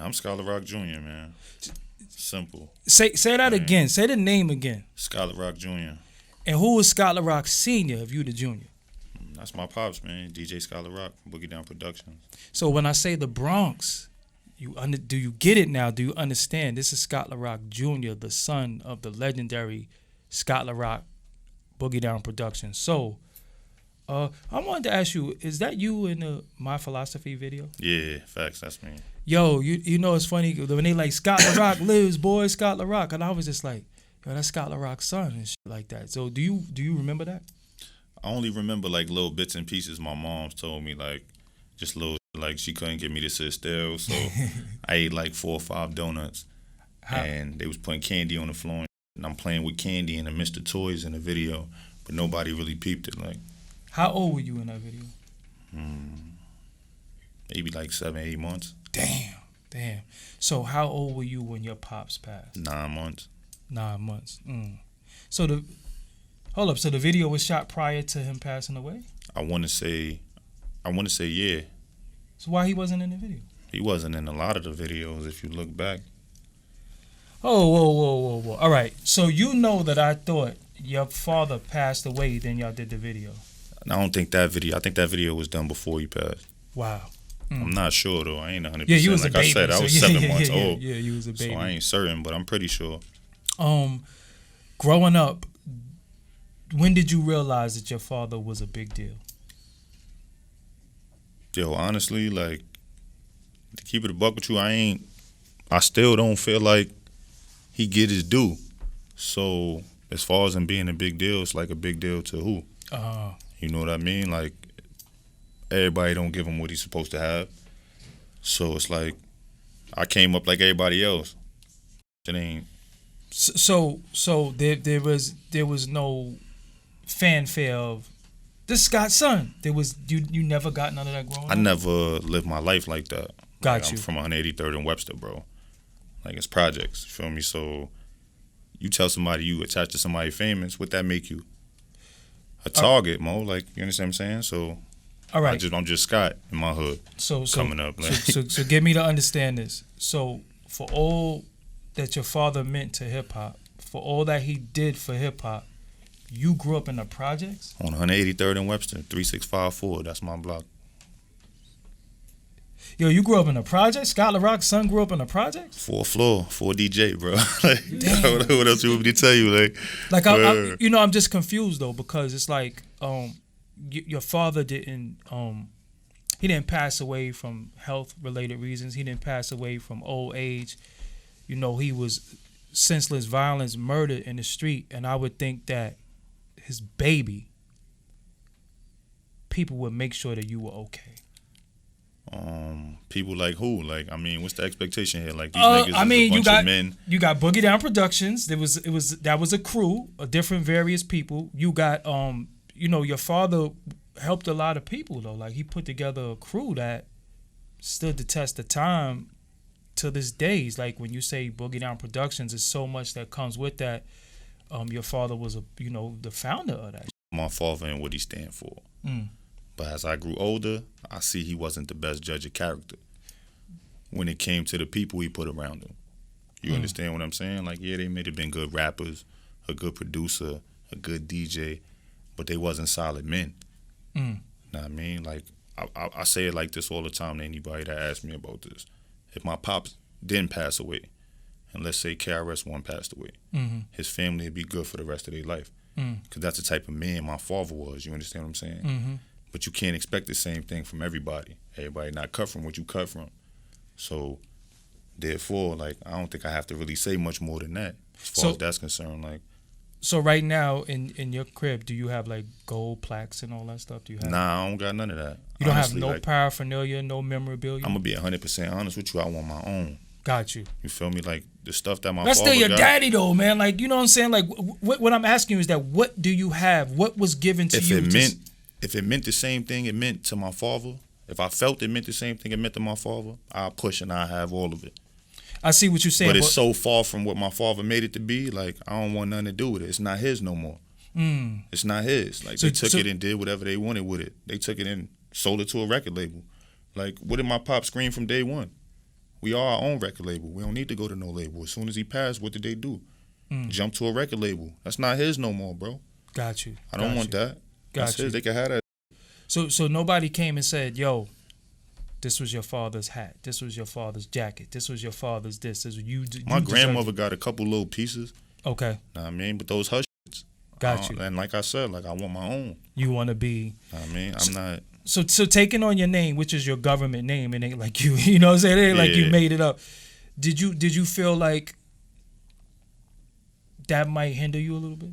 I'm Scott LaRock Jr, man. Simple. Say that again. Say the name again. Scott LaRock Jr. And who is Scott LaRock Sr. if you the junior? That's my pops, man. DJ Scott LaRock, Boogie Down Productions. So when I say the Bronx, do you get it now? Do you understand? This is Scott LaRock Jr., the son of the legendary Scott LaRock, Boogie Down Productions. So I wanted to ask you, is that you in the My Philosophy video? Yeah, facts. That's me. Yo, you know it's funny when they like Scott LaRock lives, boy, Scott LaRock, and I was just like, yo, that's Scott LaRock's son and shit like that. So do you remember that? I only remember like little bits and pieces. My mom's told me like just little like she couldn't get me to sit still, so I ate like 4 or 5 donuts, and they was putting candy on the floor, and I'm playing with candy and the Mr. Toys in the video, but nobody really peeped it. Like, how old were you in that video? Maybe like 7, 8 months. Damn. So how old were you when your pops passed? 9 months. 9 months. So So the video was shot prior to him passing away? I want to say yeah. So why he wasn't in the video? He wasn't in a lot of the videos if you look back. Oh, whoa. All right. So you know that I thought your father passed away, then y'all did the video. I don't think that video. I think that video was done before he passed. Wow. I'm not sure though. I ain't 100%. Yeah, you was like a baby. I said, I was 7 months old. Yeah, you was a baby. So I ain't certain, but I'm pretty sure. Growing up, when did you realize that your father was a big deal? Yo, honestly, like, to keep it a buck with you, I still don't feel like he get his due. So as far as him being a big deal, it's like a big deal to who? You know what I mean? Like, everybody don't give him what he's supposed to have. So it's like, I came up like everybody else. It ain't. So there was no fanfare of this Scott's son. There was you never got none of that growing up? I never lived my life like that. Got you. I'm from 183rd and Webster, bro. Like, it's projects, you feel me? So you tell somebody you attached to somebody famous, what that make you? A target, Mo. Like, you understand what I'm saying? So all right. I'm just Scott in my hood. So coming up. Like. So get me to understand this. So for all that your father meant to hip hop, for all that he did for hip hop, you grew up in the projects? On 183rd and Webster, 3654. That's my block. Yo, you grew up in the projects? Scott LaRock's son grew up in the projects? 4th floor, 4 DJ, bro. Like, what else you want me to tell you? Like, I'm just confused though, because it's like your father didn't pass away from health related reasons. He didn't pass away from old age. You know, he was senseless violence, murdered in the street, and I would think that his baby, people would make sure that you were okay. People like who? Like, I mean, what's the expectation here? Like, these niggas is a bunch of men. You got Boogie Down Productions. That was a crew of different various people. You got your father helped a lot of people though. Like, he put together a crew that stood the test of time to this day. It's like when you say Boogie Down Productions, there's so much that comes with that. Your father was the founder of that. My father and what he stand for. But as I grew older, I see he wasn't the best judge of character when it came to the people he put around him. You understand what I'm saying? Like, yeah, they may have been good rappers, a good producer, a good DJ, but they wasn't solid men. Know what I mean? Like, I say it like this all the time to anybody that asks me about this. If my pops didn't pass away, and let's say KRS One passed away, his family would be good for the rest of their life. Because that's the type of man my father was. You understand what I'm saying? But you can't expect the same thing from everybody. Everybody not cut from what you cut from. So, therefore, like, I don't think I have to really say much more than that as far as that's concerned. Like, so right now in your crib, do you have like gold plaques and all that stuff? Do you have? Nah, I don't got none of that. You don't have no paraphernalia, no memorabilia? I'm gonna be 100% honest with you. I want my own. Got you. You feel me? Like, the stuff that my that's father still your got, daddy though, man. Like, you know what I'm saying? Like, what I'm asking you is that what do you have? What was given to you? If it meant the same thing it meant to my father, if I felt it meant the same thing it meant to my father, I'll push and I'll have all of it. I see what you're saying. But it's so far from what my father made it to be, like, I don't want nothing to do with it. It's not his no more. It's not his. Like, they took it and did whatever they wanted with it. They took it and sold it to a record label. Like, what did my pop scream from day one? We are our own record label. We don't need to go to no label. As soon as he passed, what did they do? Jump to a record label. That's not his no more, bro. Got you. I don't want that. That's his. They can have that. So nobody came and said, yo, this was your father's hat. This was your father's jacket. This was your father's this. This was you. My grandmother got a couple little pieces. Okay. Know what I mean? But those hush shits. Got you. And like I said, like I want my own. You want to be. Know what I mean? I'm not. So taking on your name, which is your government name, it ain't like you know what I'm saying? It ain't like you made it up. Did you feel like that might hinder you a little bit?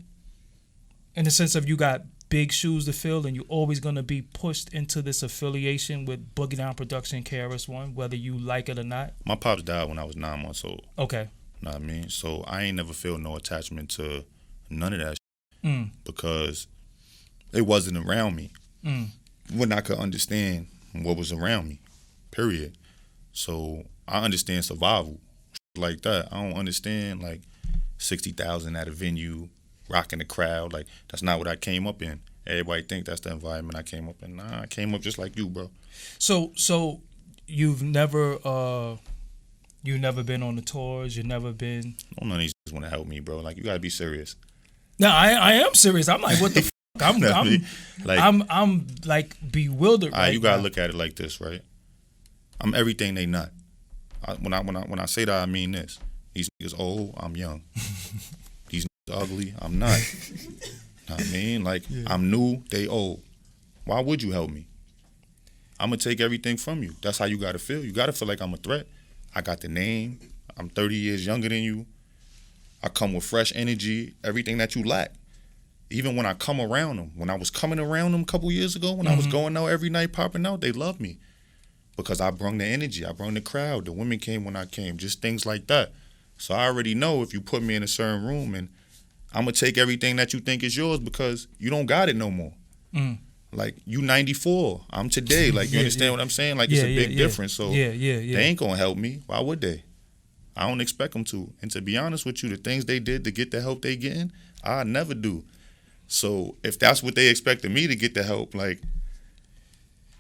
In the sense of you got big shoes to fill and you're always going to be pushed into this affiliation with Boogie Down Production, KRS One, whether you like it or not? My pops died when I was 9 months old. Okay. Know what I mean? So I ain't never feel no attachment to none of that shit because it wasn't around me. When I could understand what was around me, period. So I understand survival, like that. I don't understand like 60,000 at a venue, rocking the crowd. Like that's not what I came up in. Everybody think that's the environment I came up in. Nah, I came up just like you, bro. So you've never been on the tours. You've never been. None of these want to help me, bro. Like you gotta be serious. No, I am serious. I'm like, what the. I'm like bewildered. Right, you gotta look at it like this, right? I'm everything they not. When I say that, I mean this. These niggas old, I'm young. These niggas ugly, I'm not. Know what I mean? Like I'm new, they old. Why would you help me? I'm gonna take everything from you. That's how you gotta feel. You gotta feel like I'm a threat. I got the name. I'm 30 years younger than you. I come with fresh energy, everything that you lack. Even when I come around them, when I was coming around them a couple years ago, when I was going out every night, popping out, they loved me because I brung the energy, I brung the crowd. The women came when I came, just things like that. So I already know if you put me in a certain room and I'm going to take everything that you think is yours because you don't got it no more. Like, you 94, I'm today. Like, you understand what I'm saying? Like, it's a big difference. So they ain't going to help me. Why would they? I don't expect them to. And to be honest with you, the things they did to get the help they getting, I never do. So if that's what they expected me to get the help, like,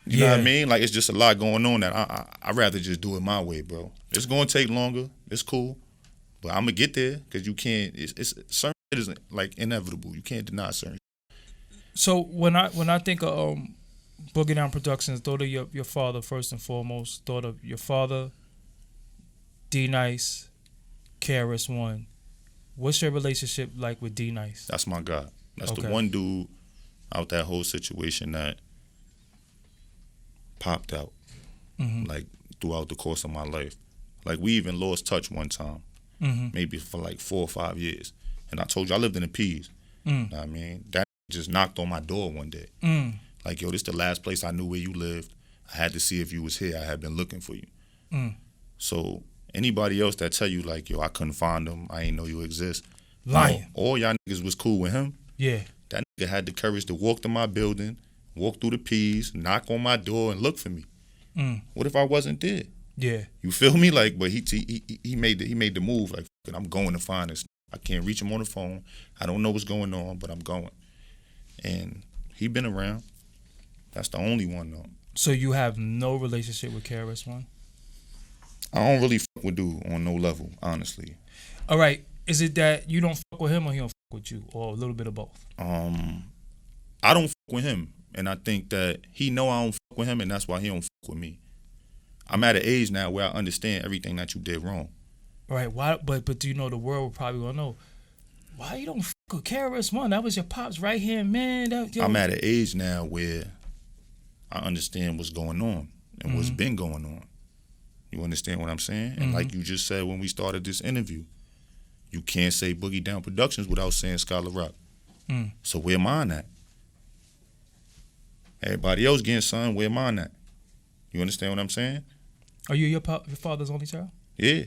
you know what I mean? Like, it's just a lot going on that I'd rather just do it my way, bro. It's going to take longer. It's cool. But I'm going to get there because you can't, it's certain shit is like inevitable. You can't deny certain shit. So when I think of Boogie Down Productions, thought of your father first and foremost, thought of your father, D-Nice, KRS One. What's your relationship like with D-Nice? That's my guy. That's the one dude out that whole situation that popped out, like, throughout the course of my life. Like, we even lost touch one time, maybe for like 4 or 5 years. And I told you, I lived in the P's. Know what I mean? That just knocked on my door one day. Like, yo, this the last place I knew where you lived. I had to see if you was here. I had been looking for you. So anybody else that tell you, like, yo, I couldn't find him, I ain't know you exist. Lying. No, all y'all niggas was cool with him. Yeah. That nigga had the courage to walk to my building, walk through the P's, knock on my door, and look for me. What if I wasn't there? Yeah. You feel me? Like, but he made the move. Like, I'm going to find this. I can't reach him on the phone. I don't know what's going on, but I'm going. And he been around. That's the only one though. So you have no relationship with KRS One? I don't really fuck with dude on no level, honestly. All right. Is it that you don't fuck with him or he don't fuck with you, or a little bit of both? I don't fuck with him, and I think that he know I don't fuck with him, and that's why he don't fuck with me. I'm at an age now where I understand everything that you did wrong. Right. Why? But do you know the world will probably gonna know why you don't fuck with KRS One? That was your pop's right hand man. I'm at an age now where I understand what's going on and what's been going on. You understand what I'm saying? And like you just said when we started this interview, you can't say Boogie Down Productions without saying Scott LaRock. So where mine at? Everybody else getting son, where mine at? You understand what I'm saying? Are you your father's only child? Yeah.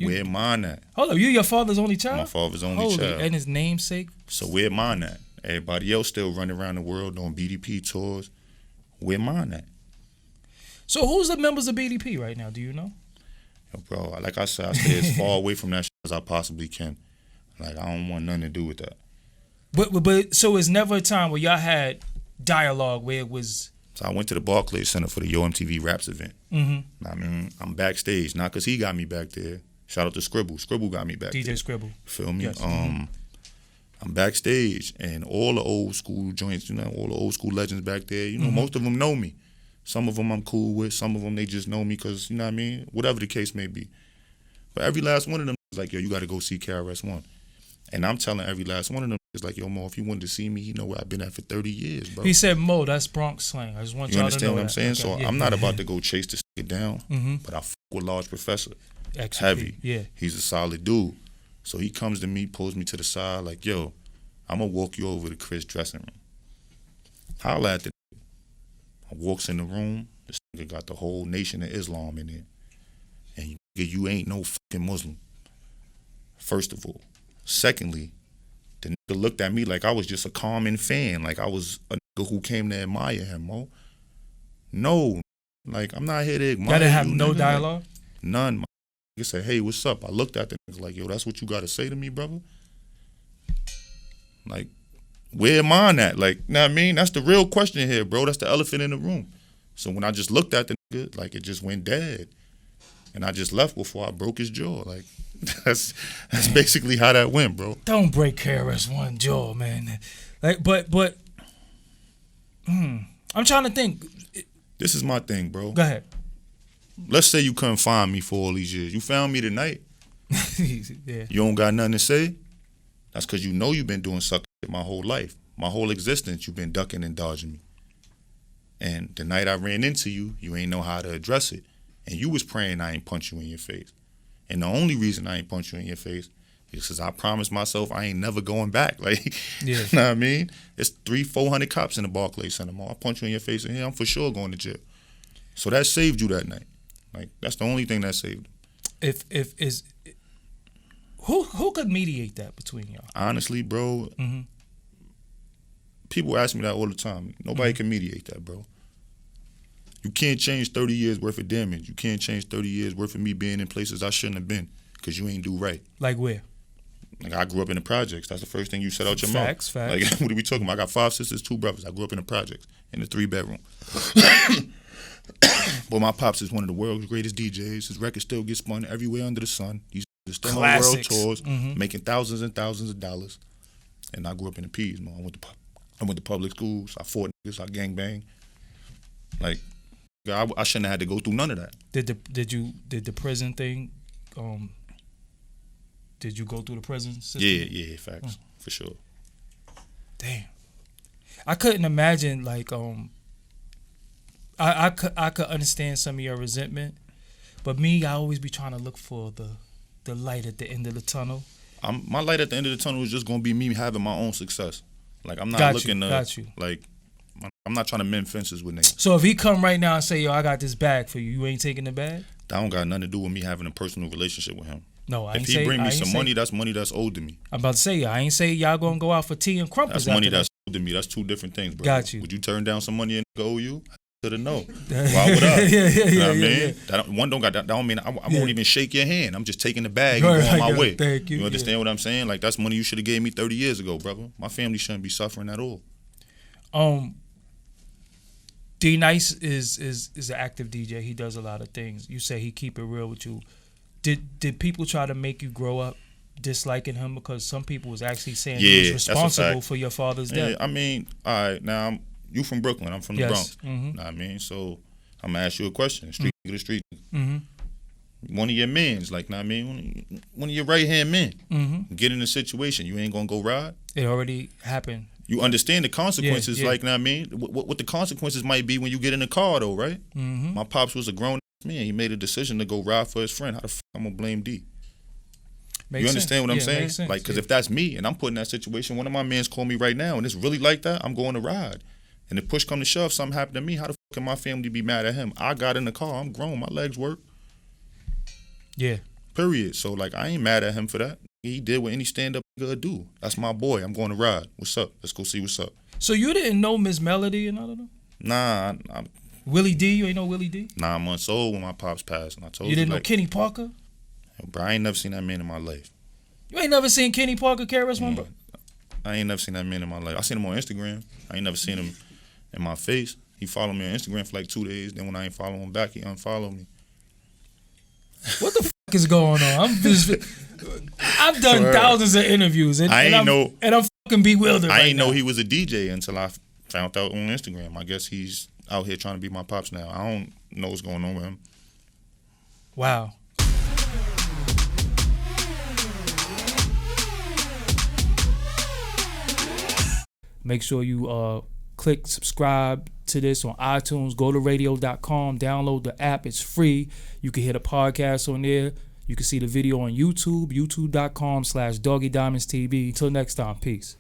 Where mine at? Hold up, you your father's only child? My father's only child. And his namesake? So where mine at? Everybody else still running around the world doing BDP tours. Where mine at? So who's the members of BDP right now? Do you know? Yo, bro, like I said, I stay as far away from that shit as I possibly can. Like, I don't want nothing to do with that. But so it's never a time where y'all had dialogue where it was So I went to the Barclays Center for the Yo MTV Raps event. Mm-hmm. I mean, I'm backstage, not because he got me back there. Shout out to Scribble. Scribble got me back there. DJ Scribble. Feel me? Yes. I'm backstage, and all the old school joints, all the old school legends back there, most of them know me. Some of them I'm cool with. Some of them, they just know me because, whatever the case may be. But every last one of them is like, yo, you got to go see KRS One. And I'm telling every last one of them, it's like, yo, Mo, if he wanted to see me, he know where I've been at for 30 years, bro. He said, Mo, that's Bronx slang. I just want y'all to know that. You understand what I'm saying? Okay. So Yeah. I'm not about to go chase this nigga down, but I fuck with Large Professor. XP. Heavy. Yeah. He's a solid dude. So he comes to me, pulls me to the side, like, yo, I'm going to walk you over to Chris' dressing room. Holla at the nigga. I walks in the room. This nigga got the whole Nation of Islam in there. And you ain't no fucking Muslim. First of all. Secondly, the nigga looked at me like I was just a common fan, like I was a nigga who came to admire him, Mo. No, like I'm not here to admire you. Y'all didn't have no nigga. dialogue? Like, none. My nigga said, hey, what's up? I looked at the nigga like, yo, that's what you got to say to me, brother? Like, where am I at? Like, know what I mean? That's the real question here, bro. That's the elephant in the room. So when I just looked at the nigga, like it just went dead. And I just left before I broke his jaw. Like, that's basically how that went, bro. Don't break KRS One jaw, man. Like, but I'm trying to think. This is my thing, bro. Go ahead. Let's say you couldn't find me for all these years. You found me tonight. Yeah. You don't got nothing to say. That's because you know you've been doing sucker shit my whole life. My whole existence, you've been ducking and dodging me. And the night I ran into you, you ain't know how to address it. And you was praying I ain't punch you in your face. And the only reason I ain't punch you in your face is because I promised myself I ain't never going back. Like, Yeah. You know what I mean? It's 300-400 cops in the Barclays Center. I punch you in your face in here, I'm for sure going to jail. So that saved you that night. Like, that's the only thing that saved him. Who could mediate that between y'all? Honestly, bro, people ask me that all the time. Nobody can mediate that, bro. You can't change 30 years worth of damage. You can't change 30 years worth of me being in places I shouldn't have been because you ain't do right. Like where? Like, I grew up in the projects. That's the first thing you said out your Facts. mouth. Like, what are we talking about? I got 5 sisters, 2 brothers. I grew up in the projects in the 3-bedroom. But my pops is one of the world's greatest DJs. His records still get spun everywhere under the sun. He's still on world tours, making thousands and thousands of dollars. And I grew up in the P's, man. I went to public schools. I fought niggas. I gangbang. Like, I shouldn't have had to go through none of that. Did the prison thing? Did you go through the prison system? Yeah, facts for sure. Damn, I couldn't imagine like I could understand some of your resentment, but me, I always be trying to look for the light at the end of the tunnel. My light at the end of the tunnel is just gonna be me having my own success. Like, I'm not looking to like. I'm not trying to mend fences with niggas. So if he come right now and say, yo, I got this bag for you, you ain't taking the bag? That don't got nothing to do with me having a personal relationship with him. No, I ain't say. If he bring me some money, that's money that's owed to me. I'm about to say, I ain't say y'all gonna go out for tea and crumpets. That's money that's owed to me. That's 2 different things, bro. Got you. Would you turn down some money and owe you? To the no. Why would I? Yeah. You know what I mean? That don't mean I won't even shake your hand. I'm just taking the bag and going my way. Thank you. You understand what I'm saying? Like, that's money you should have gave me 30 years ago, brother. My family shouldn't be suffering at all. D Nice is an active DJ. He does a lot of things. You say he keep it real with you. Did people try to make you grow up disliking him? Because some people was actually saying he was responsible for your father's death. I mean, all right, now you from Brooklyn. I'm from the Bronx. Mm-hmm. Know what I mean? So I'm going to ask you a question. Street nigga to street nigga. One of your mens, like, know what I mean? One of your right-hand men. Get in a situation. You ain't going to go ride? It already happened. You understand the consequences, like, know what I mean? What the consequences might be when you get in the car, though, right? My pops was a grown man. He made a decision to go ride for his friend. How the fuck I'm going to blame D? You understand what I'm saying? Makes sense, like, because if that's me and I'm put in that situation, one of my mans call me right now and it's really like that, I'm going to ride. And if push come to shove, something happened to me, how the fuck can my family be mad at him? I got in the car, I'm grown, my legs work. Yeah. Period. So, like, I ain't mad at him for that. He did what any stand-up nigga do. That's my boy. I'm going to ride. What's up? Let's go see what's up. So you didn't know Miss Melody and all of them? Nah. Willie D? You ain't know Willie D? 9 months old when my pops passed. And I told you didn't know Kenny Parker? Bro, I ain't never seen that man in my life. You ain't never seen Kenny Parker, KRS One, bro? I ain't never seen that man in my life. I seen him on Instagram. I ain't never seen him in my face. He followed me on Instagram for like 2 days. Then when I ain't following him back, he unfollowed me. What the fuck is going on? I've done thousands of interviews, and I'm fucking bewildered. I ain't know he was a DJ until I found out on Instagram. I guess he's out here trying to be my pops now. I don't know what's going on with him. Wow. Make sure you click subscribe to this on iTunes. Go to radio.com. Download the app. It's free. You can hear the podcast on there. You can see the video on YouTube. YouTube.com/Doggie Diamonds TV. Until next time. Peace.